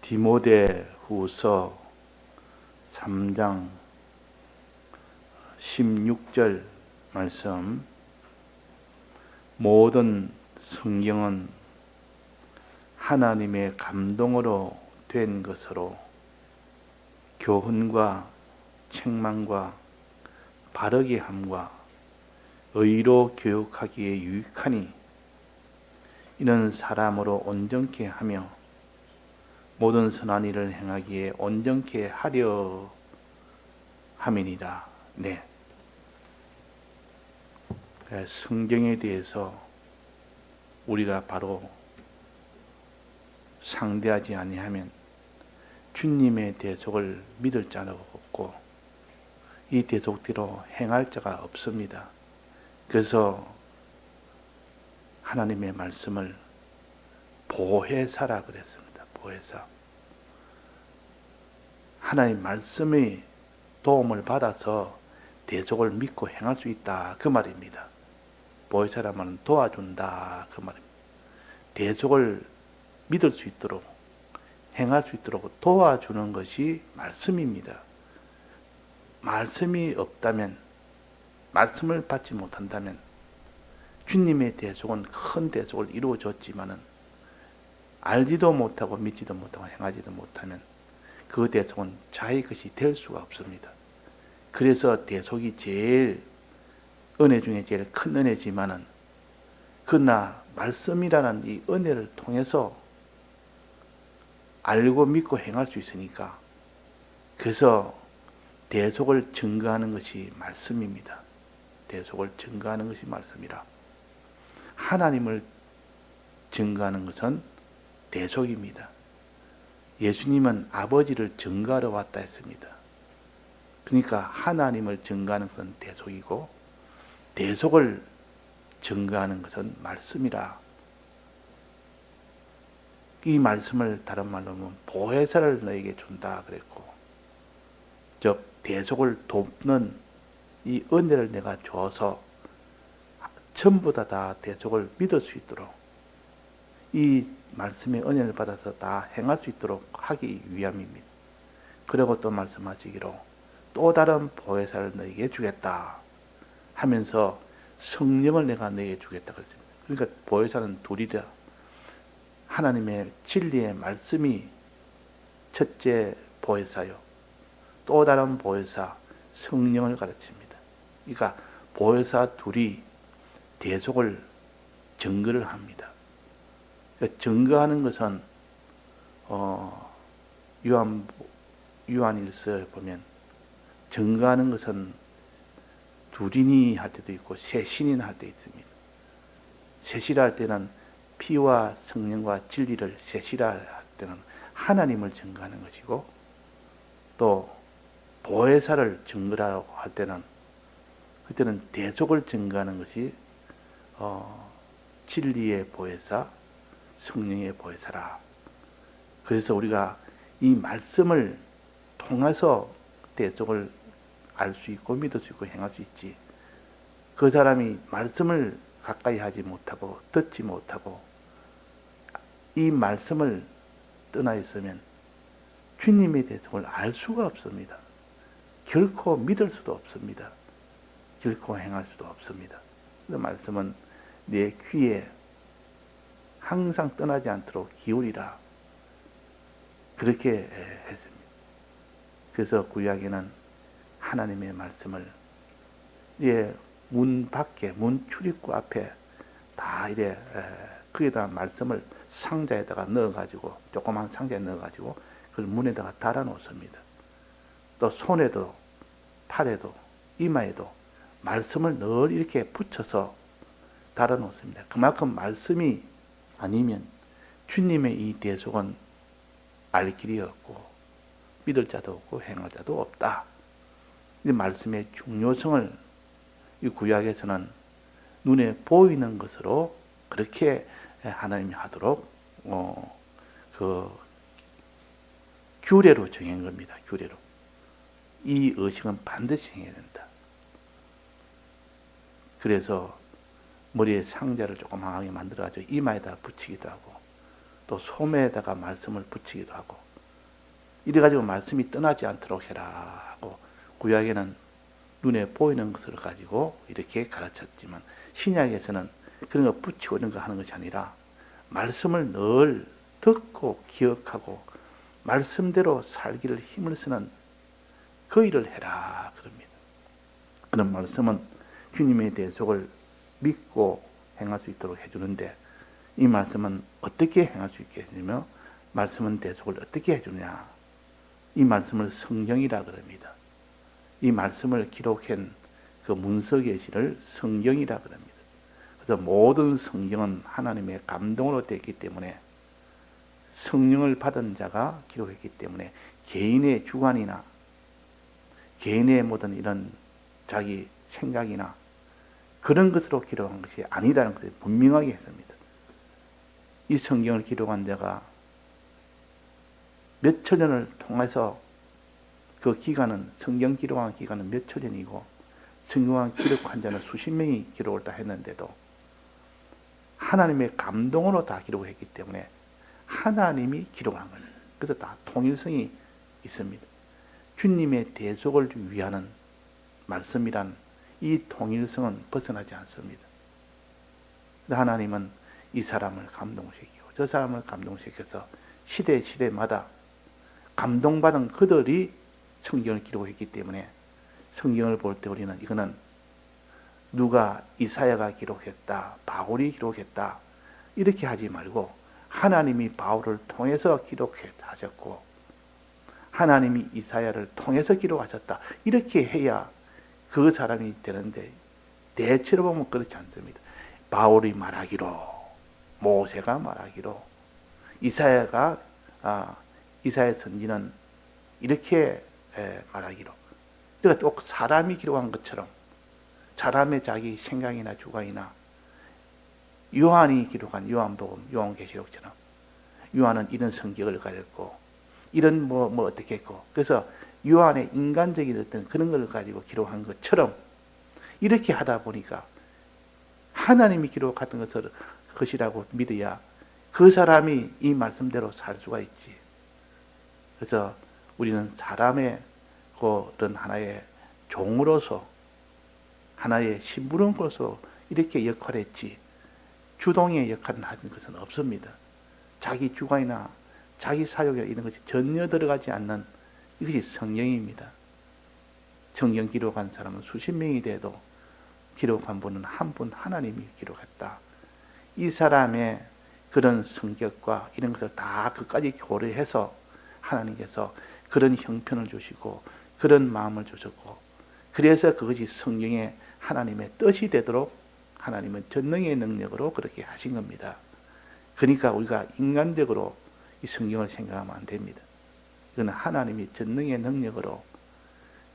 디모데후서 3장 16절 말씀. 모든 성경은 하나님의 감동으로 된 것으로 교훈과 책망과 바르게 함과 의로 교육하기에 유익하니 이는 사람으로 온전케 하며 모든 선한 일을 행하기에 온전케 하려 함이니라. 네. 성경에 대해서 우리가 바로 상대하지 아니하면 주님의 대속을 믿을 자가 없고 이 대속대로 행할 자가 없습니다. 그래서 하나님의 말씀을 보혜사라 그랬습니다. 보혜사. 하나님 말씀의 도움을 받아서 대속을 믿고 행할 수 있다 그 말입니다. 보혜사라면 도와준다 그 말입니다. 대속을 믿을 수 있도록 행할 수 있도록 도와주는 것이 말씀입니다. 말씀이 없다면, 말씀을 받지 못한다면 주님의 대속은 큰 대속을 이루어줬지만은 알지도 못하고 믿지도 못하고 행하지도 못하면 그 대속은 자의 것이 될 수가 없습니다. 그래서 대속이 제일 은혜 중에 제일 큰 은혜지만은 그러나 말씀이라는 이 은혜를 통해서 알고 믿고 행할 수 있으니까 그래서 대속을 증거하는 것이 말씀입니다. 대속을 증거하는 것이 말씀이라. 하나님을 증거하는 것은 대속입니다. 예수님은 아버지를 증거하러 왔다 했습니다. 그러니까 하나님을 증거하는 것은 대속이고 대속을 증거하는 것은 말씀이라. 이 말씀을 다른 말로 하면 보혜사를 너에게 준다 그랬고, 즉 대속을 돕는 이 은혜를 내가 줘서 전부 다 대속을 믿을 수 있도록 이 말씀의 은혜를 받아서 다 행할 수 있도록 하기 위함입니다. 그리고 또 말씀하시기로 또 다른 보혜사를 너에게 주겠다 하면서 성령을 내가 너에게 주겠다 그랬습니다. 그러니까 보혜사는 둘이다. 하나님의 진리의 말씀이 첫째 보혜사요. 또 다른 보혜사 성령을 가르칩니다. 그러니까 보혜사 둘이 대속을 증거를 합니다. 그러니까 증거하는 것은 요한일서에 보면 증거하는 것은 둘이니 할 때도 있고 셋이니 할 때 있습니다. 셋이라 할 때는 피와 성령과 진리를 셋이라 할 때는 하나님을 증거하는 것이고 또 보혜사를 증거하라고 할 때는 그때는 대속을 증거하는 것이 진리의 보혜사, 성령의 보혜사라. 그래서 우리가 이 말씀을 통해서 대속을 알 수 있고 믿을 수 있고 행할 수 있지. 그 사람이 말씀을 가까이 하지 못하고 듣지 못하고 이 말씀을 떠나 있으면 주님의 대속을 알 수가 없습니다. 결코 믿을 수도 없습니다. 결코 행할 수도 없습니다. 그 말씀은 내 귀에 항상 떠나지 않도록 기울이라. 그렇게 했습니다. 그래서 구약에는 하나님의 말씀을 문 밖에, 문 출입구 앞에 다 이래 거기다 말씀을 상자에다가 넣어가지고 조그만 상자에 넣어가지고 그걸 문에다가 달아 놓습니다. 또 손에도 팔에도 이마에도 말씀을 늘 이렇게 붙여서 달아 놓습니다. 그만큼 말씀이 아니면 주님의 이 대속은 알 길이 없고 믿을 자도 없고 행할 자도 없다. 이 말씀의 중요성을 이 구약에서는 눈에 보이는 것으로 그렇게 하나님이 하도록 그 규례로 정한 겁니다. 규례로. 이 의식은 반드시 행해야 된다. 그래서 머리에 상자를 조그맣게 만들어가지고 이마에다 붙이기도 하고 또 소매에다가 말씀을 붙이기도 하고 이래가지고 말씀이 떠나지 않도록 해라 하고 구약에는 눈에 보이는 것을 가지고 이렇게 가르쳤지만 신약에서는 그런 거 붙이고 이런 거 하는 것이 아니라 말씀을 늘 듣고 기억하고 말씀대로 살기를 힘을 쓰는 그 일을 해라 그럽니다. 그런 말씀은 주님의 대속을 믿고 행할 수 있도록 해주는데 이 말씀은 어떻게 행할 수 있게 해주며 말씀은 대속을 어떻게 해주냐 이 말씀을 성경이라 그럽니다. 이 말씀을 기록한 그 문서 계시를 성경이라 그럽니다. 그래서 모든 성경은 하나님의 감동으로 되었기 때문에 성령을 받은 자가 기록했기 때문에 개인의 주관이나 개인의 모든 이런 자기 생각이나 그런 것으로 기록한 것이 아니라는 것을 분명하게 했습니다. 이 성경을 기록한 자가 몇 천년을 통해서 그 기간은 성경 기록한 기간은 몇 천년이고 성경을 기록한 자는 수십 명이 기록을 다 했는데도 하나님의 감동으로 다 기록했기 때문에 하나님이 기록한 거예요. 그래서 다 통일성이 있습니다. 주님의 대속을 위하는 말씀이란 이 통일성은 벗어나지 않습니다. 하나님은 이 사람을 감동시키고 저 사람을 감동시켜서 시대마다 감동받은 그들이 성경을 기록했기 때문에 성경을 볼 때 우리는 이거는 누가 이사야가 기록했다, 바울이 기록했다 이렇게 하지 말고 하나님이 바울을 통해서 기록하셨고 하나님이 이사야를 통해서 기록하셨다 이렇게 해야 그 사람이 되는데 대체로 보면 그렇지 않습니다. 바울이 말하기로 모세가 말하기로 이사야 선지는 이렇게 말하기로 그러니까 또 사람이 기록한 것처럼 사람의 자기 생각이나 주관이나 요한이 기록한 요한복음, 요한계시록처럼 요한은 이런 성격을 가졌고 이런 뭐 어떻게 했고 그래서 요한의 인간적인 어떤 그런 걸 가지고 기록한 것처럼 이렇게 하다 보니까 하나님이 기록했던 것이라고 믿어야 그 사람이 이 말씀대로 살 수가 있지. 그래서 우리는 사람의 그런 하나의 종으로서 하나의 심부름으로서 이렇게 역할을 했지 주동의 역할을 하는 것은 없습니다. 자기 주관이나 자기 사욕이나 이런 것이 전혀 들어가지 않는 이것이 성령입니다. 성경 기록한 사람은 수십 명이 돼도 기록한 분은 한 분 하나님이 기록했다. 이 사람의 그런 성격과 이런 것을 다 끝까지 고려해서 하나님께서 그런 형편을 주시고 그런 마음을 주셨고 그래서 그것이 성경의 하나님의 뜻이 되도록 하나님은 전능의 능력으로 그렇게 하신 겁니다. 그러니까 우리가 인간적으로 이 성경을 생각하면 안 됩니다. 이건 하나님이 전능의 능력으로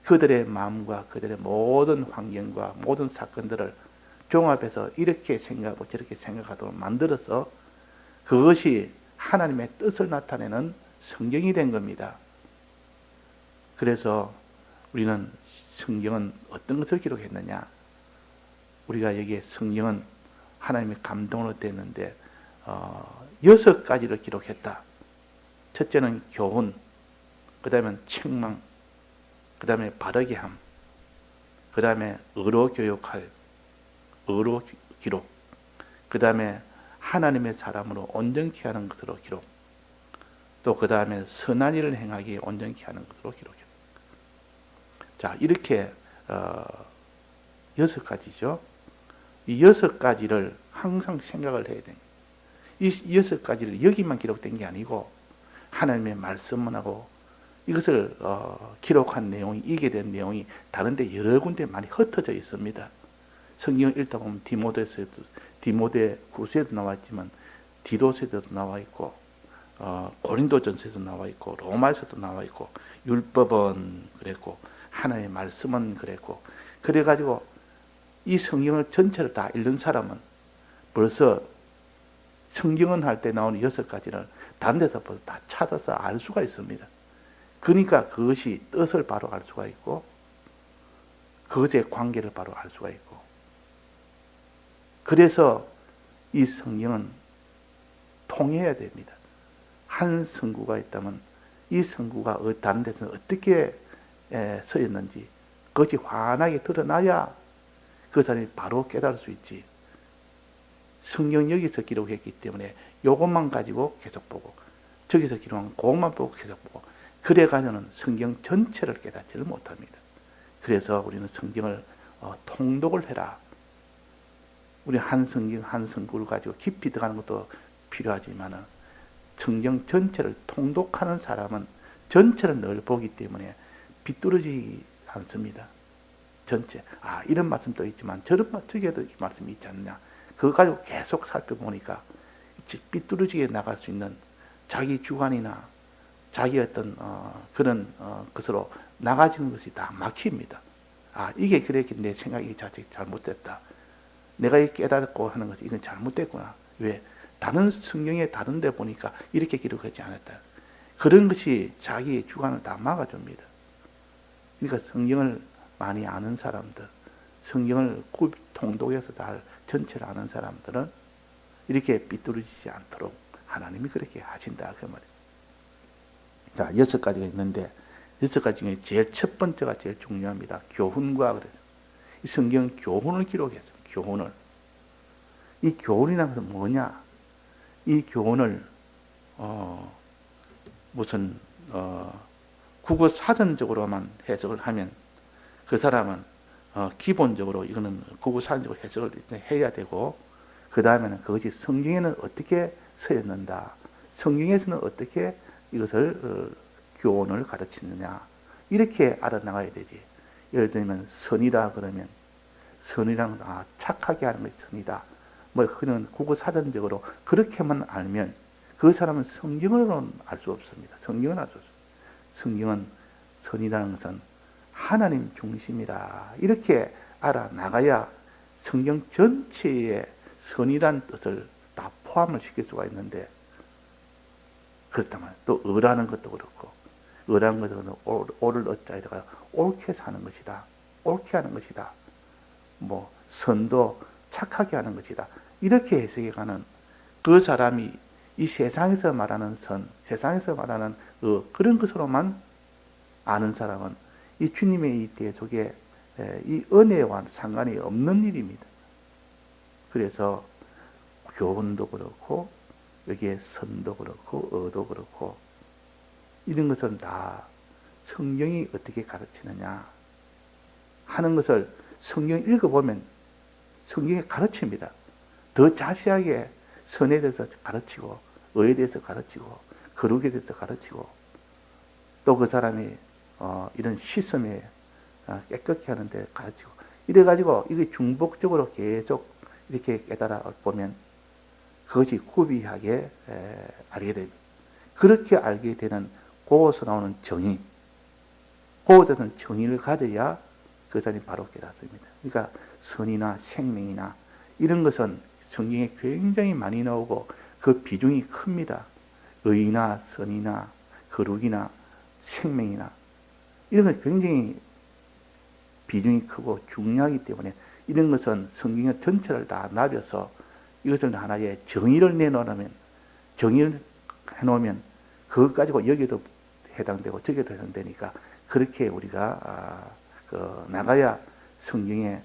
그들의 마음과 그들의 모든 환경과 모든 사건들을 종합해서 이렇게 생각하고 저렇게 생각하도록 만들어서 그것이 하나님의 뜻을 나타내는 성경이 된 겁니다. 그래서 우리는 성경은 어떤 것을 기록했느냐? 우리가 여기에 성경은 하나님의 감동으로 되었는데 6가지를 기록했다. 첫째는 교훈, 그 다음에 책망, 그 다음에 바르게 함, 그 다음에 의로 교육할, 의로 기록, 그 다음에 하나님의 사람으로 온전케 하는 것으로 기록, 또 그 다음에 선한 일을 행하기 온전케 하는 것으로 기록했다. 자, 이렇게 6가지죠. 이 6가지를 항상 생각을 해야 됩니다. 이 6가지를 여기만 기록된 게 아니고 하나님의 말씀만 하고 이것을 기록한 내용이 이게 된 내용이 다른데 여러 군데 많이 흩어져 있습니다. 성경을 읽다 보면 디모데 후서에도 나와 있지만 디도서에도 나와 있고 고린도전서에도 나와 있고 로마에서도 나와 있고 율법은 그랬고 하나님의 말씀은 그랬고 그래가지고 이 성경을 전체를 다 읽는 사람은 벌써 성경은 할 때 나오는 6가지를 다른 데서 벌써 다 찾아서 알 수가 있습니다. 그러니까 그것이 뜻을 바로 알 수가 있고 그것의 관계를 바로 알 수가 있고 그래서 이 성경은 통해야 됩니다. 한 성구가 있다면 이 성구가 다른 데서는 어떻게 서였는지 그것이 환하게 드러나야 그 사람이 바로 깨달을 수 있지. 성경 여기서 기록했기 때문에 요것만 가지고 계속 보고 저기서 기록한 그것만 보고 계속 보고 그래가지고는 성경 전체를 깨닫지를 못합니다. 그래서 우리는 성경을 통독을 해라. 우리 한 성경 한 성구를 가지고 깊이 들어가는 것도 필요하지만 성경 전체를 통독하는 사람은 전체를 늘 보기 때문에 비뚤어지지 않습니다. 전체. 이런 말씀도 있지만 저기에도 이 말씀이 있지 않느냐. 그거 가지고 계속 살펴보니까 삐뚤어지게 나갈 수 있는 자기 주관이나 자기 어떤 그런 것으로 나가지는 것이 다 막힙니다. 이게 그랬기 내 생각이 자칫 잘못됐다. 내가 깨닫고 하는 것이 이건 잘못됐구나. 왜? 다른 성경에 다른 데 보니까 이렇게 기록하지 않았다. 그런 것이 자기의 주관을 다 막아줍니다. 그러니까 성경을 많이 아는 사람들, 성경을 통독해서 다 전체를 아는 사람들은 이렇게 삐뚤어지지 않도록 하나님이 그렇게 하신다. 그 말이에요. 자, 6가지가 있는데 6가지 중에 제일 첫 번째가 제일 중요합니다. 교훈과 그래서 이 성경 교훈을 기록했어요. 교훈을. 이 교훈이라는 것은 뭐냐? 이 교훈을 무슨 국어 사전적으로만 해석을 하면 그 사람은 기본적으로 이거는 국어 사전적으로 해석을 해야 되고 그 다음에는 그것이 성경에는 어떻게 서였는다. 성경에서는 어떻게 이것을 교훈을 가르치느냐. 이렇게 알아나가야 되지. 예를 들면 선이다 그러면 선이란 착하게 하는 것이 선이다. 뭐 그는 국어 사전적으로 그렇게만 알면 그 사람은 성경으로는 알 수 없습니다. 성경은 알 수 없습니다. 성경은 선이라는 것은 하나님 중심이라 이렇게 알아나가야 성경 전체에 선이라는 뜻을 다 포함을 시킬 수가 있는데 그렇다면 또 의라는 것도 그렇고 의라는 것은 오를 어자에다가 옳게 사는 것이다. 옳게 하는 것이다. 뭐 선도 착하게 하는 것이다. 이렇게 해석해가는 그 사람이 이 세상에서 말하는 선, 세상에서 말하는 그런 것으로만 아는 사람은 이 주님의 이 대속에 이 은혜와 상관이 없는 일입니다. 그래서 교훈도 그렇고 여기에 선도 그렇고 의도 그렇고 이런 것은 다 성경이 어떻게 가르치느냐 하는 것을 성경 읽어보면 성경에 가르칩니다. 더 자세하게 선에 대해서 가르치고 의에 대해서 가르치고 거룩에 대해서 가르치고 또 그 사람이 이런 시스템에 깨끗게 하는데 가르치고 이래가지고 이게 중복적으로 계속 이렇게 깨달아 보면 그것이 구비하게 알게 됩니다. 그렇게 알게 되는 거기서 나오는 정의, 거기서는 정의를 가져야 그 사람이 바로 깨닫습니다. 그러니까 선이나 생명이나 이런 것은 성경에 굉장히 많이 나오고 그 비중이 큽니다. 의나 선이나 거룩이나 생명이나 이런 것 굉장히 비중이 크고 중요하기 때문에 이런 것은 성경의 전체를 다 나벼서 이것을 하나의 정의를 내놓으면 정의를 해놓으면 그것 가지고 여기도 해당되고 저기도 해당되니까 그렇게 우리가 나가야 성경에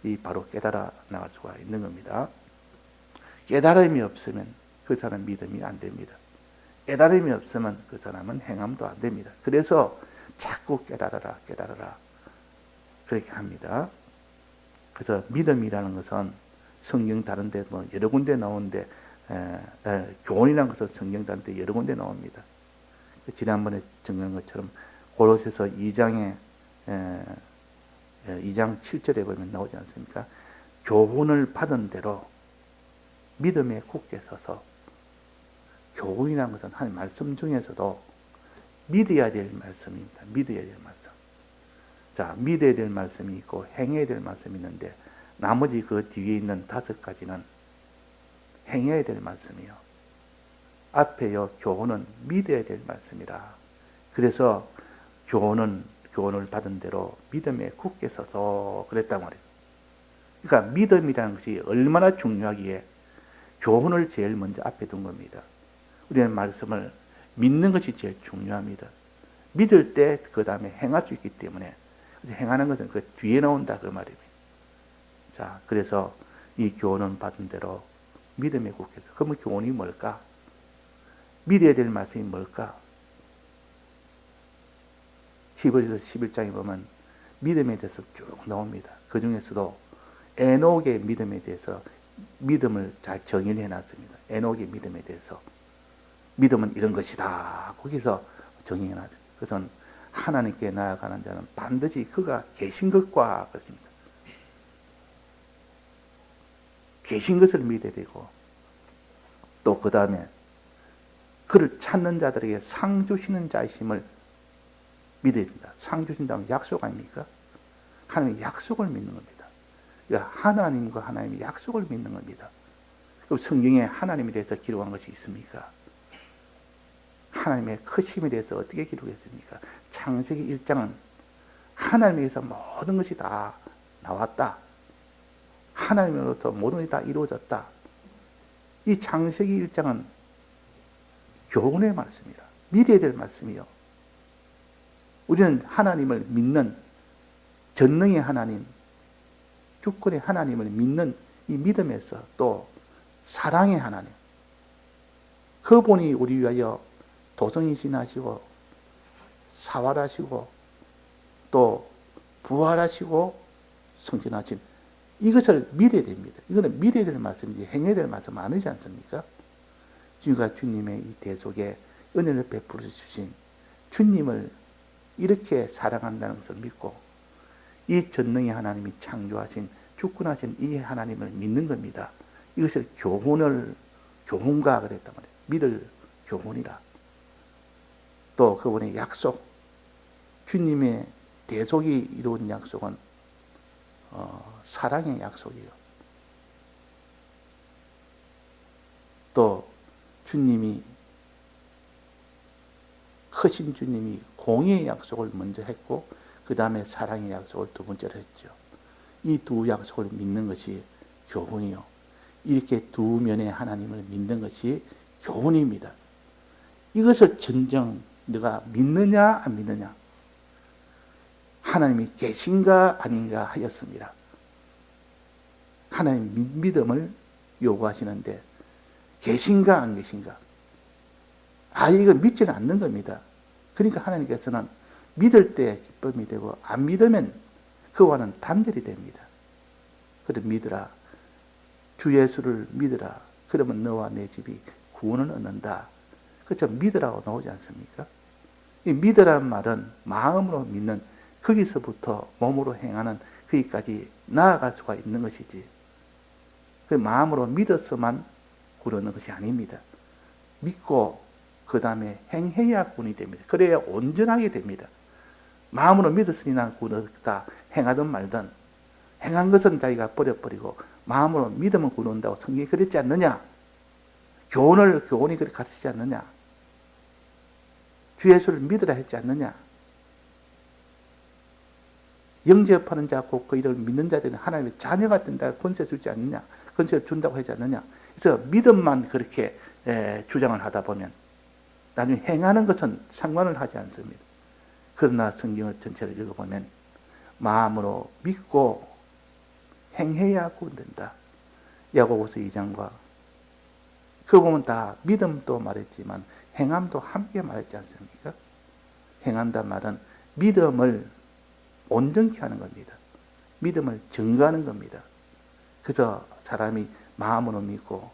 이 바로 깨달아 나갈 수가 있는 겁니다. 깨달음이 없으면 그 사람 믿음이 안 됩니다. 깨달음이 없으면 그 사람은 행함도 안 됩니다. 그래서 자꾸 깨달아라 깨달아라 그렇게 합니다. 그래서 믿음이라는 것은 성경 다른 데 뭐 여러 군데 나오는데 교훈이라는 것은 성경 다른 데 여러 군데 나옵니다. 지난번에 정한 것처럼 고로새서 2장 7절에 보면 나오지 않습니까? 교훈을 받은 대로 믿음에 굳게 서서 교훈이라는 것은 한 말씀 중에서도 믿어야 될 말씀입니다. 믿어야 될 말씀. 자, 믿어야 될 말씀이 있고 행해야 될 말씀이 있는데 나머지 그 뒤에 있는 5가지는 행해야 될 말씀이요. 앞에요 교훈은 믿어야 될 말씀이라. 그래서 교훈을 받은 대로 믿음에 굳게 서서 그랬단 말이에요. 그러니까 믿음이라는 것이 얼마나 중요하기에 교훈을 제일 먼저 앞에 둔 겁니다. 우리는 말씀을 믿는 것이 제일 중요합니다. 믿을 때 그 다음에 행할 수 있기 때문에 행하는 것은 그 뒤에 나온다 그 말입니다. 자, 그래서 이 교훈은 받은 대로 믿음에 국해서. 그러면 교훈이 뭘까? 믿어야 될 말씀이 뭘까? 히브리서 11장에 보면 믿음에 대해서 쭉 나옵니다. 그 중에서도 에녹의 믿음에 대해서 믿음을 잘 정의를 해놨습니다. 에녹의 믿음에 대해서. 믿음은 이런 것이다. 거기서 정의해놨죠. 그것은 하나님께 나아가는 자는 반드시 그가 계신 것과 그렇습니다. 계신 것을 믿어야 되고, 또 그 다음에 그를 찾는 자들에게 상 주시는 자이심을 믿어야 된다. 상 주신다면 약속 아닙니까? 하나님의 약속을 믿는 겁니다. 그러니까 하나님과 하나님의 약속을 믿는 겁니다. 그럼 성경에 하나님에 대해서 기록한 것이 있습니까? 하나님의 크심에 대해서 어떻게 기록했습니까? 창세기 1장은 하나님에게서 모든 것이 다 나왔다. 하나님으로부터 모든 것이 다 이루어졌다. 이 창세기 1장은 교훈의 말씀이라. 믿어야 될 말씀이요. 우리는 하나님을 믿는 전능의 하나님, 주권의 하나님을 믿는 이 믿음에서 또 사랑의 하나님, 그분이 우리 위하여 도성이신하시고 사활하시고 또 부활하시고 성진하신 이것을 믿어야 됩니다. 이거는 믿어야 될 말씀이지 행해야 될 말씀 아니지 않습니까? 지금까 주님의 이 대속에 은혜를 베풀어 주신 주님을 이렇게 사랑한다는 것을 믿고 이 전능의 하나님이 창조하신 주권하신 이 하나님을 믿는 겁니다. 이것을 교훈가 그랬단 말이에요. 믿을 교훈이라. 또 그분의 약속, 주님의 대속이 이루어진 약속은 사랑의 약속이요. 또 주님이 크신 주님이 공의의 약속을 먼저 했고 그 다음에 사랑의 약속을 두 번째로 했죠. 이 두 약속을 믿는 것이 교훈이요. 이렇게 두 면의 하나님을 믿는 것이 교훈입니다. 이것을 진정 네가 믿느냐 안 믿느냐, 하나님이 계신가 아닌가 하였습니다. 하나님 믿음을 요구하시는데 계신가 안 계신가, 이걸 믿지는 않는 겁니다. 그러니까 하나님께서는 믿을 때 기쁨이 되고 안 믿으면 그와는 단절이 됩니다. 그래 믿으라, 주 예수를 믿으라, 그러면 너와 내 집이 구원을 얻는다. 그렇죠? 믿으라고 나오지 않습니까? 이 믿으라는 말은 마음으로 믿는, 거기서부터 몸으로 행하는 거기까지 나아갈 수가 있는 것이지, 그 마음으로 믿어서만 구원하는 것이 아닙니다. 믿고 그 다음에 행해야 구원이 됩니다. 그래야 온전하게 됩니다. 마음으로 믿었으니 나는 구원얻었다 행하든 말든, 행한 것은 자기가 버려버리고 마음으로 믿으면 구원한다고 성경이 그랬지 않느냐? 교훈이 그렇게 가르치지 않느냐? 주 예수를 믿으라 했지 않느냐? 영접하는 자 곧 그 이름을 믿는 자들은 하나님의 자녀가 된다 권세 주지 않느냐? 권세를 준다고 하지 않느냐? 그래서 믿음만 그렇게 주장을 하다 보면 나중에 행하는 것은 상관을 하지 않습니다. 그러나 성경을 전체를 읽어보면 마음으로 믿고 행해야 구원된다. 야고보서 2장과 그 보면 다 믿음도 말했지만 행함도 함께 말했지 않습니까? 행한다 말은 믿음을 온전케 하는 겁니다. 믿음을 증거하는 겁니다. 그래서 사람이 마음으로 믿고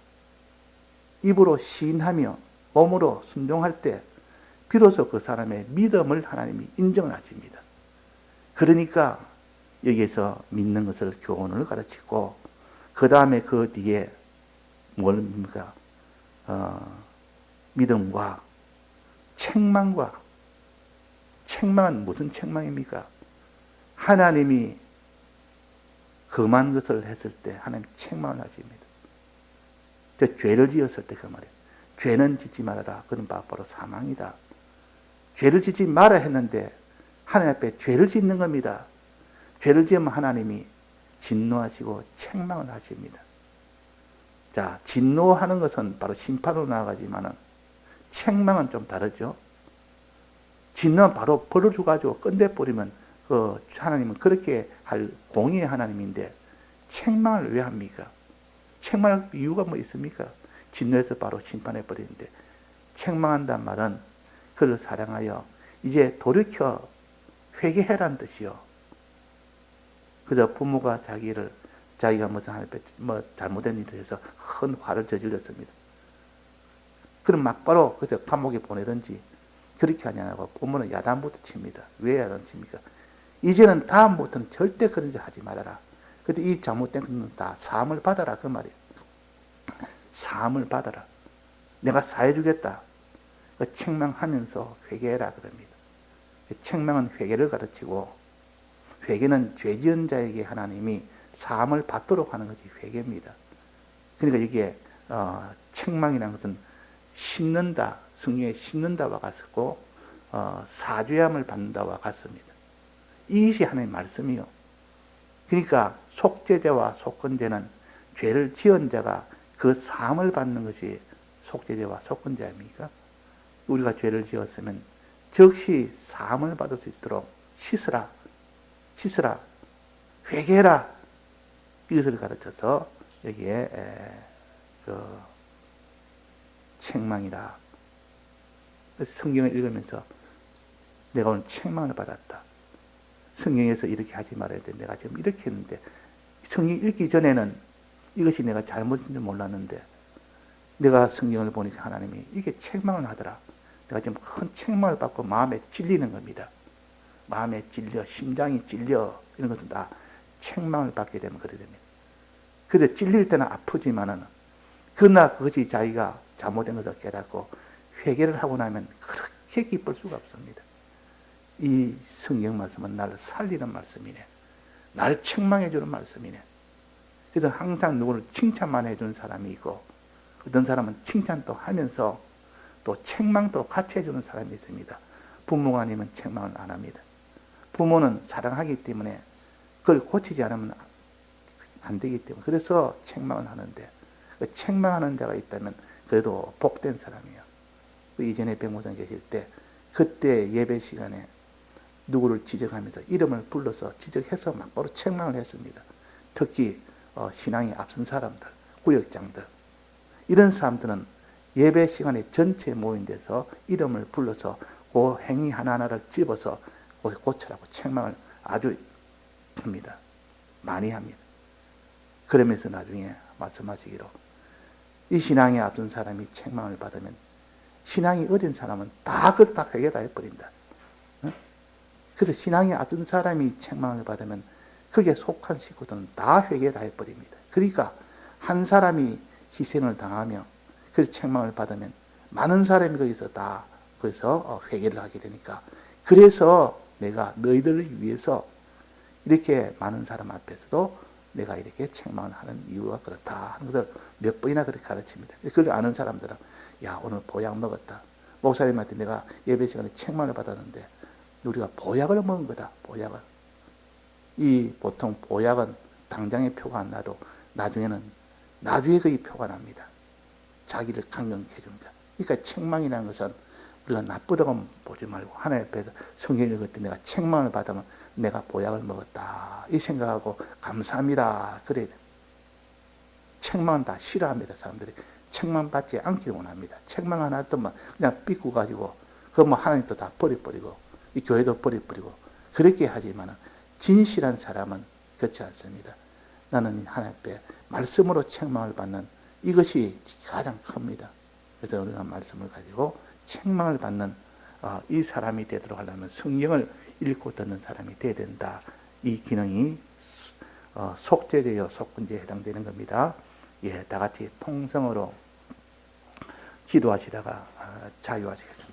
입으로 시인하며 몸으로 순종할 때 비로소 그 사람의 믿음을 하나님이 인정을 하십니다. 그러니까 여기에서 믿는 것을 교훈을 가르치고 그 다음에 그 뒤에 뭘 뭡니까? 믿음과 책망은 무슨 책망입니까? 하나님이 금한 것을 했을 때 하나님 책망을 하십니다. 죄를 지었을 때 그 말이에요. 죄는 짓지 말아라. 그건 바로 사망이다. 죄를 짓지 말아 했는데 하나님 앞에 죄를 짓는 겁니다. 죄를 지으면 하나님이 진노하시고 책망을 하십니다. 자, 진노하는 것은 바로 심판으로 나아가지만은 책망은 좀 다르죠. 진노는 바로 벌을 주가지고 끝내버리면 하나님은 그렇게 할 공의의 하나님인데 책망을 왜 합니까? 책망할 이유가 뭐 있습니까? 진노해서 바로 심판해 버리는데 책망한단 말은 그를 사랑하여 이제 돌이켜 회개해라는 뜻이요. 그저 부모가 자기가 무슨 잘못된 일을 해서 큰 화를 저질렀습니다. 그럼 막바로 그저 감옥에 보내든지 그렇게 하냐고 부모는 야단부터 칩니다. 왜 야단 칩니까? 이제는 다음부터는 절대 그런 짓 하지 말아라. 근데 이 잘못된 것은 다 사함을 받아라 그 말이에요. 사함을 받아라. 내가 사해주겠다. 책망하면서 회개해라 그럽니다. 책망은 회개를 가르치고 회개는 죄지은 자에게 하나님이 사함을 받도록 하는 것이 회개입니다. 그러니까 이게 책망이라는 것은 심는다, 성경에 심는다와 같고 사죄함을 받는다와 같습니다. 이것이 하나님의 말씀이요. 그러니까 속죄죄와 속건죄는 죄를 지은 자가 그 사함을 받는 것이 속죄죄와 속건죄입니까? 우리가 죄를 지었으면 즉시 사함을 받을 수 있도록 씻으라, 회개해라. 이것을 가르쳐서 여기에 책망이라. 그래서 성경을 읽으면서 내가 오늘 책망을 받았다. 성경에서 이렇게 하지 말아야 돼. 내가 지금 이렇게 했는데 성경 읽기 전에는 이것이 내가 잘못인 줄 몰랐는데 내가 성경을 보니까 하나님이 이게 책망을 하더라. 내가 지금 큰 책망을 받고 마음에 찔리는 겁니다. 마음에 찔려, 심장이 찔려 이런 것은 다 책망을 받게 되면 그래 됩니다. 근데 찔릴 때는 아프지만은 그러나 그것이 자기가 잘못된 것을 깨닫고 회개를 하고 나면 그렇게 기쁠 수가 없습니다. 이 성경 말씀은 나를 살리는 말씀이네. 나를 책망해 주는 말씀이네. 그래서 항상 누구를 칭찬만 해주는 사람이 있고 어떤 사람은 칭찬도 하면서 또 책망도 같이 해주는 사람이 있습니다. 부모가 아니면 책망을 안 합니다. 부모는 사랑하기 때문에 그걸 고치지 않으면 안 되기 때문에 그래서 책망을 하는데 그 책망하는 자가 있다면 그래도 복된 사람이에요. 그 이전에 백목장 계실 때 그때 예배 시간에 누구를 지적하면서 이름을 불러서 지적해서 막바로 책망을 했습니다. 특히 신앙이 앞선 사람들, 구역장들 이런 사람들은 예배 시간에 전체 모인 데서 이름을 불러서 그 행위 하나하나를 집어서 고쳐라고 책망을 아주 합니다. 많이 합니다. 그러면서 나중에 말씀하시기로 이 신앙이 앞선 사람이 책망을 받으면 신앙이 어린 사람은 다 회개 다 해버린다. 그래서 신앙이 앞선 사람이 책망을 받으면 그게 속한 식구들은 다 회개 다 해버립니다. 그러니까 한 사람이 희생을 당하며 그 책망을 받으면 많은 사람이 거기서 회개를 하게 되니까 그래서 내가 너희들을 위해서 이렇게 많은 사람 앞에서도 내가 이렇게 책망을 하는 이유가 그렇다 하는 것을 몇 번이나 그렇게 가르칩니다. 그걸 아는 사람들은 야 오늘 보약 먹었다. 목사님한테 내가 예배 시간에 책망을 받았는데 우리가 보약을 먹은 거다. 보약을. 이 보통 보약은 당장의 표가 안 나도 나중에 거의 표가 납니다. 자기를 강경케 해줍니다. 그러니까 책망이라는 것은 우리가 나쁘다고 보지 말고 하나님 앞에서 성경 읽을 때 내가 책망을 받으면 내가 보약을 먹었다. 이 생각하고 감사합니다. 그래야 돼요. 책망은 다 싫어합니다. 사람들이. 책망 받지 않기를 원합니다. 책망 하나 듣면 그냥 삐고 가지고 그거 하나님도 다 버려버리고 이 교회도 버려버리고 그렇게 하지만 진실한 사람은 그렇지 않습니다. 나는 하나님 앞에 말씀으로 책망을 받는 이것이 가장 큽니다. 그래서 우리가 말씀을 가지고 책망을 받는 이 사람이 되도록 하려면 성경을 읽고 듣는 사람이 되어야 된다. 이 기능이 속죄제요 속건제에 해당되는 겁니다. 예, 다 같이 통성으로 기도하시다가 자유하시겠습니다.